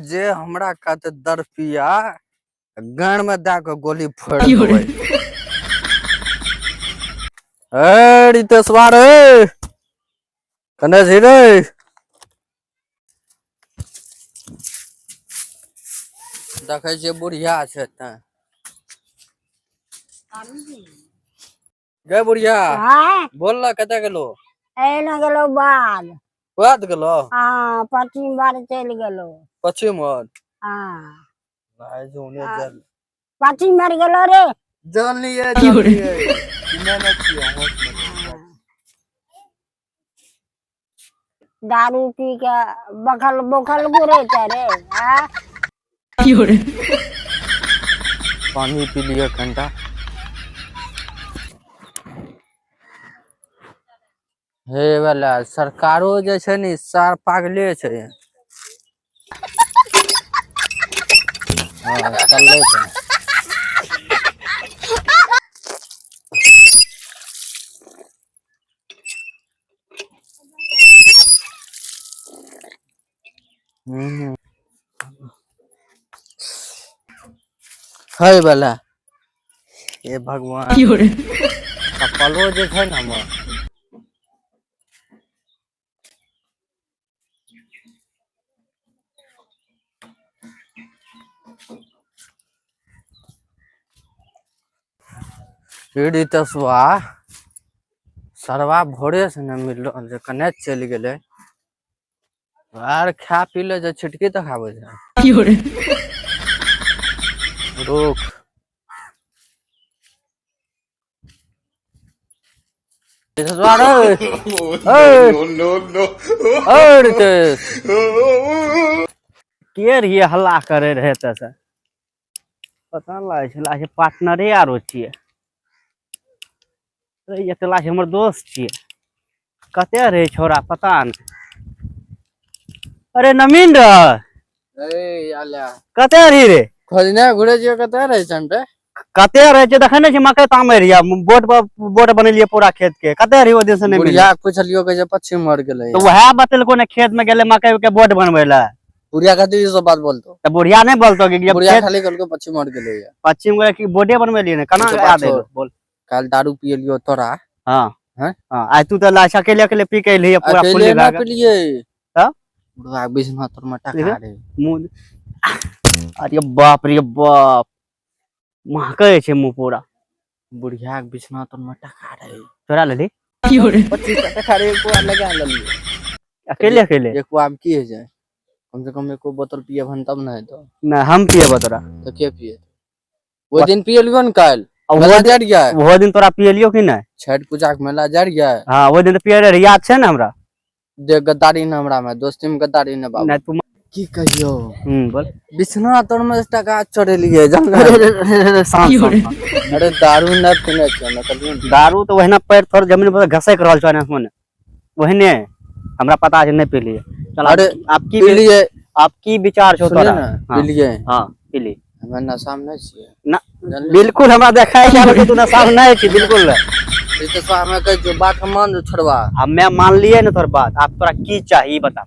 जे हमरा कहते 10 रुपया गान में दा के गोली फोड़ देबै। ए रितेशवा रे कने छी रे? देखे छियै बुढ़िया छै त गे बुढ़िया बोल ना कते गेलो? एना गेलो बाद बात गेलो? हाँ पश्चिम बार चल गेलो। पश्चिम बार हाँ भाई जोने जल पश्चिम बार गेलो रे। जलिए इने न छियो होश में। दारू पी के बखल बोखल गुरे रे। हाँ पानी पी लियो घंटा। हे वाला सरकारो जे छै नि सार पागले छै। हां चलले छै। है वाला ए भगवान चप्पलो जे छै न हमर रितेशवा सरवा भोरे से न मिललो जे कने चल गेले यार खा पी ले जे छिटकी तक आवे छै। रुक रितेशवा रे नो रितेश के रहिए हल्ला करे रहे त से पता लागे पार्टनरे आरो छिए। ये तो लागे हमर दोस्त छिए। कते रहे छोरा पता न। अरे नमीन रे ए आला कते रही रे? खोजने घुरे जियो कते रहे छन बे? कते रहे छै देखने छी मकई तामे रिया बोट बनेलिए पूरा खेत के। कते रही ओ दिन से नहीं मिलिया। बुढ़िया पूछलियो के जे पश्चिम मर गेले तो वह बतेलको ने खेत में गेले मकई के बोट बनवे ला। बुढ़िया कथि सब बात बोलतो? तो बुढ़िया नहीं बोलतो कि बुढ़िया खाली कहलको पश्चिम मर गेले या। पश्चिम के की बोटे बनवेलिए ने कना याद है बोल। काल दारू पियलियो तोरा। हां हैं हां आज तू तो लाश अकेले अकेले पी के लिए पूरा फुल अकेले ना लगा पिलिए त बुढ़वा बिस्मा तोर में टका रे मुंह। अरे बाप रे बाप महके छे मुंह पूरा। बुढ़िया बिस्मा तोर में टका रे चोरा लेली 25 टका रे को लगा लेलिए अकेले अकेले। एक बार की है जाए कम से कम एको बोतल पिए भन तब ना है तो ना हम पिए तोरा तो के पिए वो दिन पियलियो न काल वो मेला जड़ गया वो दिन तोरा पियलियो कि नहीं? छठ पूजा के मेला जड़ गया। हां वो दिन तो पिए रे याद छे ना हमरा। देख गद्दारी न हमरा में दोस्ती में गद्दारी न बाबू। नहीं तुम की कहियो बोल बिस्ना तोर में टका चढ़ेलिए जान शांत अरे दारू न पीने छे न कभी दारू तो वहना पैर थोड़ जमीन पर घसक रहल छ ना मन वहने हमरा पता है नहीं पी लिए। चल अरे आपकी पी लिए आपकी विचार छो तोरा पी लिए हां पी ली हमें नशा में छिए ना बिल्कुल हमरा देखाय जा तू नशा में नहीं छी बिल्कुल। ये तो सामने कह जो बात मान छोड़वा अब मैं मान लिए न तोर बात। आप तोरा की चाहिए बता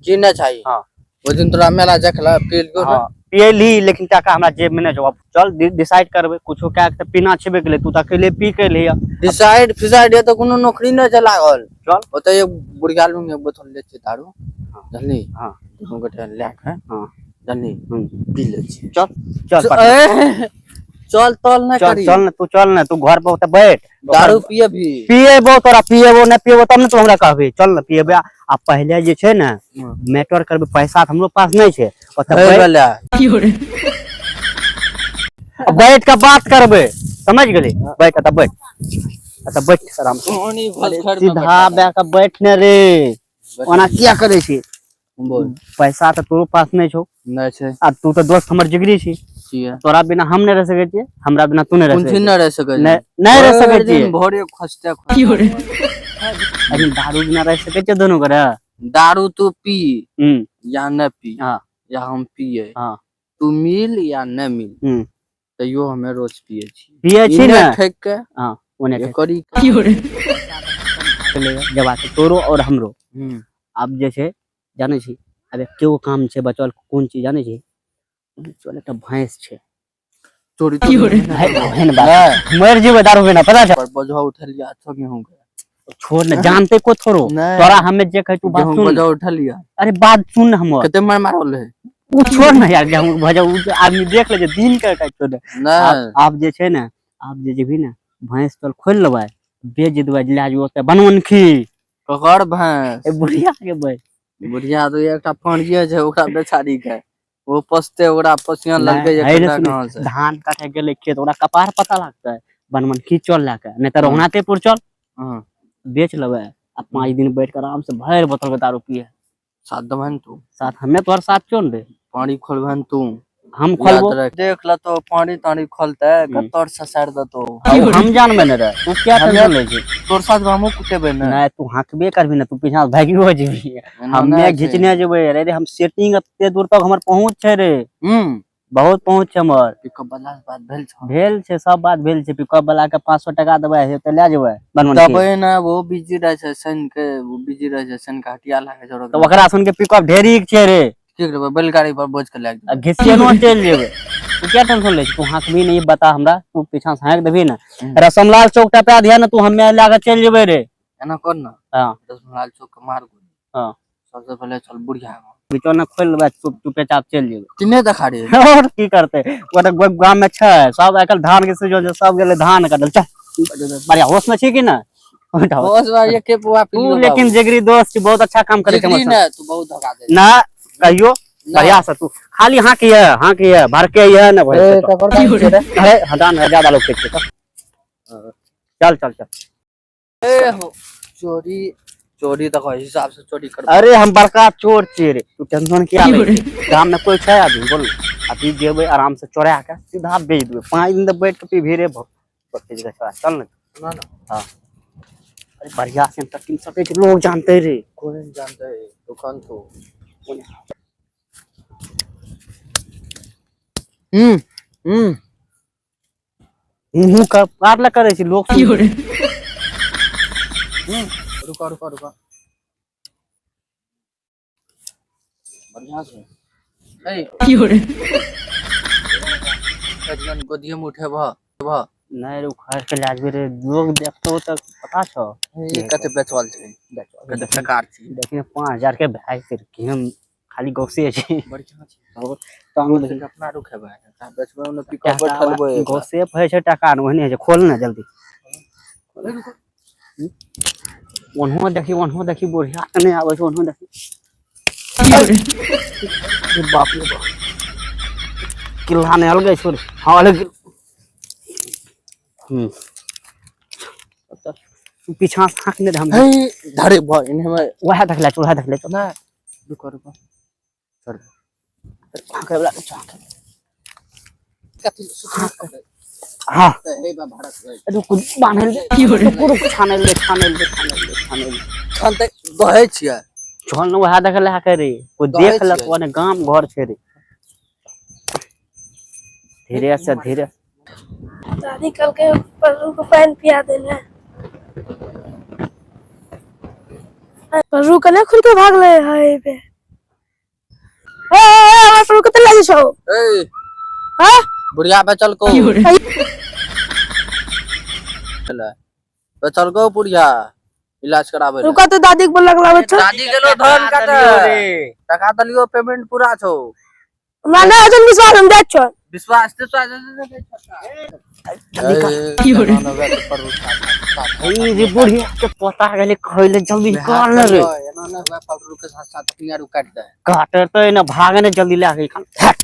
की न चाहिए। हां वो दिन तोरा मेला देखला पियलियो हां पियली लेकिन टका हमरा जेब में नहीं जो। चल डिसाइड करबे कुछो का के पीना छेबे के तू त अकेले पी के लिया। डिसाइड फिसाइड है तो कोनो नौकरी न चला गल चल ओते एक बुढ़िया लू ने बोतल ले छी दारू जल्दी हां दोनों गोटे लेक है हां जल्दी पी ले छी। चल चल चल तल न करी चल न तू घर पर बैठ दारू पिए भी पिएबो तोरा पिएबो न पिएबो तब न तू हमरा कहबे चल न पिएबे। आ पहले जे छे न मैटर करबे पैसा हमरो पास नहीं छे ओते वाला बैठ के बात करबे समझ गेली। बैठ त बैठ अच्छा बैठ आराम से सीधा बैठ बैठने रे ओना क्या करे छी बोल पैसा तो तोरो पास नहीं छौ नहीं छे आ तू तो दोस्त हमर जिगरी छी तोरा बिना हम नहीं रह सके छी हमरा बिना तू नहीं रह सके न रह सके नहीं रह सके छी भोरे खसते अरे दारू बिना रह सके छी दोनों करे। दारू तू पी या न पी हां या हम पिए हां तू मिल या न मिल तैयो हमें रोज पिए छी ना ठेक के हां ओने करी जब तोरो और हमरो अब जे छे जाने छी अबे केओ काम छे बचल कोन चीज जाने छे चल एकटा भैंस छे चोरी तो बहन बात मर जेबे दारू बिना पता छे पर बजा उठा लिया अच्छा गेहूं का छोड़ ना जानते को थोरो नहीं। तोरा हमें जे कह तू बात गेहूं सुन बजा उठा लिया अरे बात सुन हमर कते मार मारल है उ छोड़ ना यार गेहूं भजा उ आदमी देख ले जे दिन के छोड़ ना आप जे छे ना आप जे जेबी ना भैंस तोल खोल लेबै बेच देबै ले जो ओते बनवनखी ककर भैंस ए बुढ़िया के भाई बुढ़िया तो एकटा फणिये छै ओकरा बेचारी के वो पसते ओकरा पसियन लगते एक घंटा कहां से धान काटे गेले खेत ओकरा कपार पता लगतै बनवनखी चल लाके नहीं त रघुनाथपुर चल हां बेच लेबै आ 5 दिन बैठ कर आराम से भर बोतल के दारू पिए साथ दबन तू साथ हमें तोर साथ क्यों रे पानी खोलबन तू हम खोलबो देख ल तो पानी तानी खोलते कतौर से साइड द तो हम जानबे न रे तू क्या टेंशन ले छी तोर साथ हमहु कुटेबे न नहीं तू हकबे करबी ना तू पीछा भागी हो जेबी हमें घिचने जेबे रे रे हम सेटिंग एते दूर तक हमर पहुंच छै रे बहुत पहुंच छै हमर पिकअप वाला से बात भेल छै सब बात भेल छै पिकअप वाला के 500 टका देबै हे त ले जेबै बनवन तबे ना वो बिजी रह छै सन के वो बिजी रह छै सन का हटिया लागे जरो तो ओकरा सुन के पिकअप ढेरी छै रे ठीक रे बैलगाड़ी पर बोझ के लाग घिसियनो चल जेबै तू क्या टेंशन ले तू हाथ भी नहीं बता हमरा तू पीछा से हाक देबी ना रसमलाल चौक पे आ ध्यान तू हमें लागे चल जेबै रे एना कर ना हां रसमलाल चौक के मार हां सबसे पहले चल बुढ़िया बीचो ना खोल लेबै तू पे चाप चल जेबै किने देखा रे और की करते ओटा गांव में छै सब आकल धान के सीजन सब गेले धान काटल चल बढ़िया होश में छी कि ना होश बा ये के पुआ तू लेकिन जिगरी दोस्त छी बहुत अच्छा काम करे छै ना तू बहुत धगा दे ना कहियो बढ़िया से तू खाली हां की है भर के है ना भाई अरे हटा ना ज्यादा लोग के चल चल चल ए हो चोरी चोरी तो कोई हिसाब से चोरी कर अरे हम बड़का चोर छी रे तू टेंशन किया ले गांव में कोई छै आदमी बोल अभी जेबे आराम से चोरा के सीधा बेच देबे 5 दिन तक बैठ के पी भीरे बत्ती जगह चोरा चल ना हां अरे बढ़िया से तक 300 के लोग जानते रे कोई जानते है दुकान तो मुंह का पार ला करे छी लोग रुका रुका रुका बढ़िया से ए की हो रे कजन गोदिए में उठे भा नहीं रे खर्च के लाज रे लोग देखतो त पता छ ये कते बेचवाल छै कते प्रकार छी देखिए 5000 के भाई फिर कि हम खाली गौसे छी बढ़िया छी और तांग अपना रुखेबे का बेचबे ओने पिकअप बैठलबे गौसे होय छै टका न ओहने छै खोल ना जल्दी ओनहो देखी बढ़िया नहीं आवे छै ओनहो देखी बाप रे बाप किल्ला ने अलगे छोड़ हां अलग तू पीछा से हाक ने हम धरे भ इने में वह देख ले ना रुको रुको सर हाक वाला चाक कथि सुख हां ए बा भारत रुक बांधल की हो रे पूरा छानल छानते दहे छियै छोड़ न वह देख ले करे को देख ल कोने गांव घर छै रे धीरे से धीरे दादी कल के परू को पानी पिया देना परू कने खुल के भाग ले हाय पे ए परू कते लागी छौ ए हां बुढ़िया पे चल को चला पे चल को बुढ़िया इलाज कराबे रुका तो दादी के बोल लगलावे छ दादी गेलो धन काटे टका दलियो पेमेंट पूरा छौ माने अजन विश्वास हम देख छ विश्वास ते की हो रे रे बुढ़िया के पता गेले कहले जल्दी निकाल रे एना ना हुआ पाउडर के साथ साथ पिंगारू काट दे काटते ना भागे ने जल्दी ले आके हट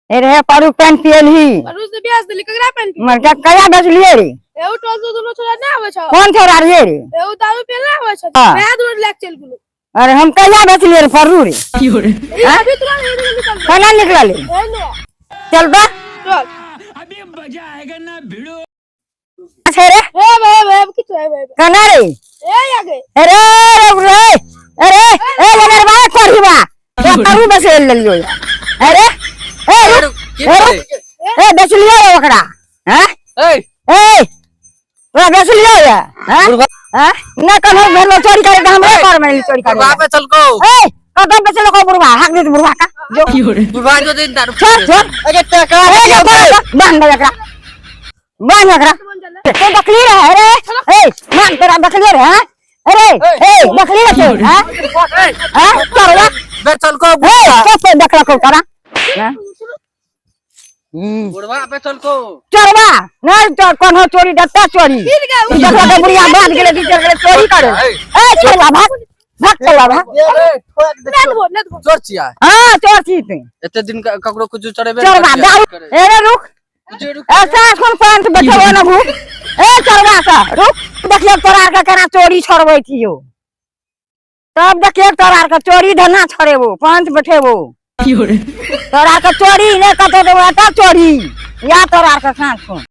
ए रे पारू पेन पियलही परू से ब्याज देली ककरा पेन पी मर का कया बेचलिए रे एउ टोल से दोनों छोरा ना आवे छ कौन छोरा रे रे एउ दारू पे ना आवे छ हाँ। मैं दूर लेक चल गेलो अरे हम कया बेचलिए रे फरू रे की हो रे अभी तुरंत निकल खाना निकला ले ए ने चल बा चल अभी मजा आएगा ना भिड़ो अच्छा रे ए की तो है कना रे ए आगे अरे रे अरे ए लगर बा करही बा ये करू बस ले लियो अरे ए रुक ए बेच लियो रे ओकरा हैं ए ए ओकरा बेच लियो ये हैं हैं ना कहो भेलो चोरी करे हमरे घर में चोरी करे बुढ़वा पे चल को ए कदम बेच लो को बुढ़वा हाक दे बुढ़वा का जो बुढ़वा जो दिन दारू छोड़ छोड़ अरे टका बांध दे एकरा तो बकली रहे रे ए मान तेरा बकली रे हैं अरे ए बकली रे तू हैं हैं चल बे चल को कैसे देख रखो तारा बुढ़वा पे चल को चलवा नहीं तो कौन हो चोरी डट्टा चोरी देख रखो बुढ़िया बांध गेले टीचर गेले चोरी करे ए चलवा भाग भाग चलवा भाग जोर चिया हां चोर छी तू एते दिन ककरो कुछ चढ़ेबे चलवा दारू ए रुक ऐसा कौन पांच बैठे हो ना भूख ए चलवा सा रुक देखिए तोरा का केना चोरी छोड़बै छियो तब देखिए तोरा का चोरी धना छोड़ेबो पांच बैठेबो तोरा का चोरी ने कतो देबो चोरी या तोरा का सांस